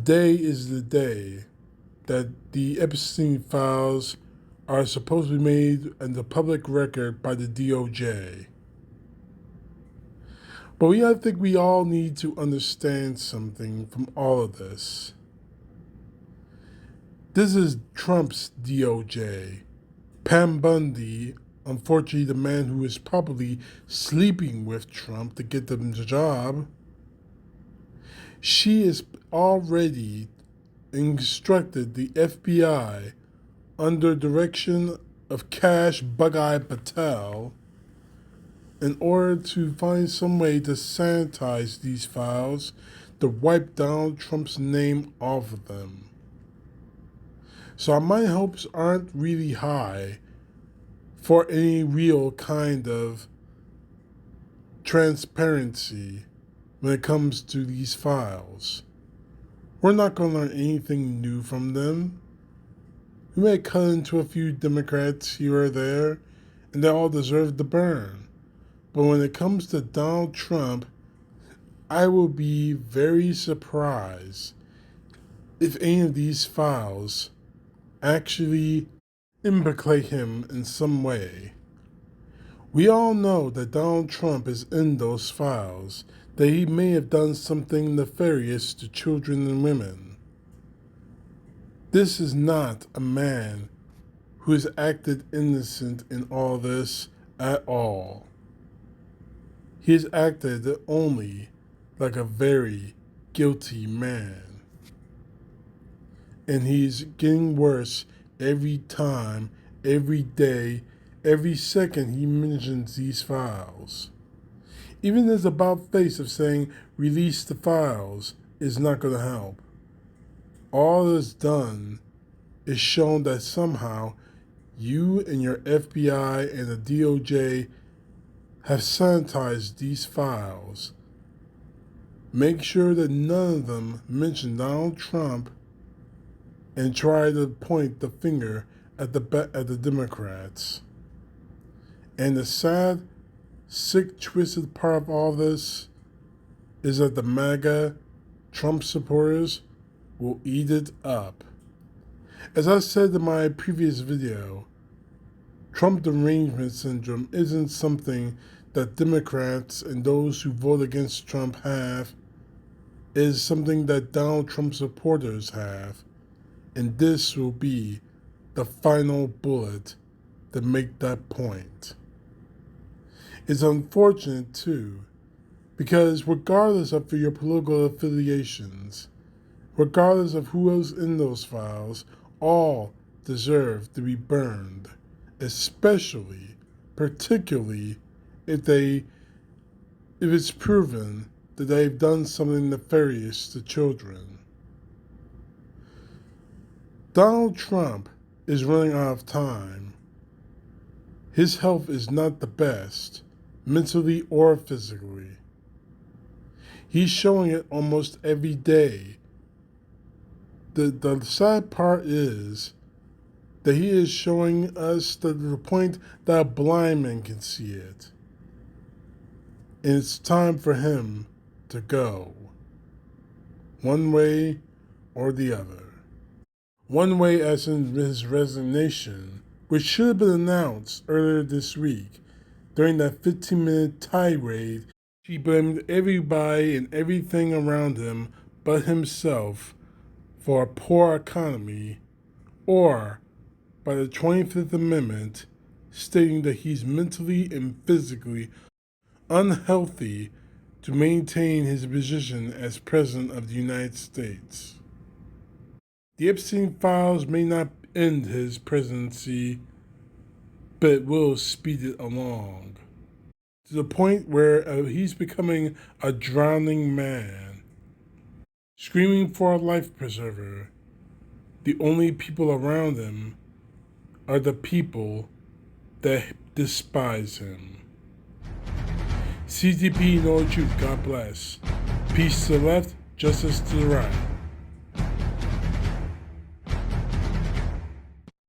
Today is the day that the Epstein files are supposed to be made in the public record by the DOJ. But I think we all need to understand something from all of this. This is Trump's DOJ. Pam Bundy, unfortunately the man who is probably sleeping with Trump to get them the job, she is already instructed the FBI under direction of Cash Bug-Eye Patel in order to find some way to sanitize these files to wipe Donald Trump's name off of them. So my hopes aren't really high for any real kind of transparency when it comes to these files. We're not going to learn anything new from them. We may cut into a few Democrats here or there, and they all deserve to burn. But when it comes to Donald Trump, I will be very surprised if any of these files actually implicate him in some way. We all know that Donald Trump is in those files, that he may have done something nefarious to children and women. This is not a man who has acted innocent in all this at all. He has acted only like a very guilty man. And he's getting worse every time, every day, every second he mentions these files. Even his about face of saying, release the files, is not going to help. All that's done is shown that somehow you and your FBI and the DOJ have sanitized these files. Make sure that none of them mention Donald Trump and try to point the finger at the Democrats. And the sad, sick, twisted part of all this is that the MAGA Trump supporters will eat it up. As I said in my previous video, Trump derangement syndrome isn't something that Democrats and those who vote against Trump have. It is something that Donald Trump supporters have. And this will be the final bullet to make that point. It's unfortunate, too, because regardless of your political affiliations, regardless of who is in those files, all deserve to be burned, particularly if it's proven that they've done something nefarious to children. Donald Trump is running out of time. His health is not the best, mentally or physically. He's showing it almost every day. The sad part is that he is showing us to the point that a blind man can see it. And it's time for him to go, one way or the other. One way as in his resignation, which should have been announced earlier this week. During that 15-minute tirade, he blamed everybody and everything around him but himself for a poor economy, or by the 25th Amendment, stating that he's mentally and physically unhealthy to maintain his position as President of the United States. The Epstein files may not end his presidency, but it will speed it along to the point where he's becoming a drowning man, screaming for a life preserver. The only people around him are the people that despise him. CTP, know the truth. God bless. Peace to the left, justice to the right.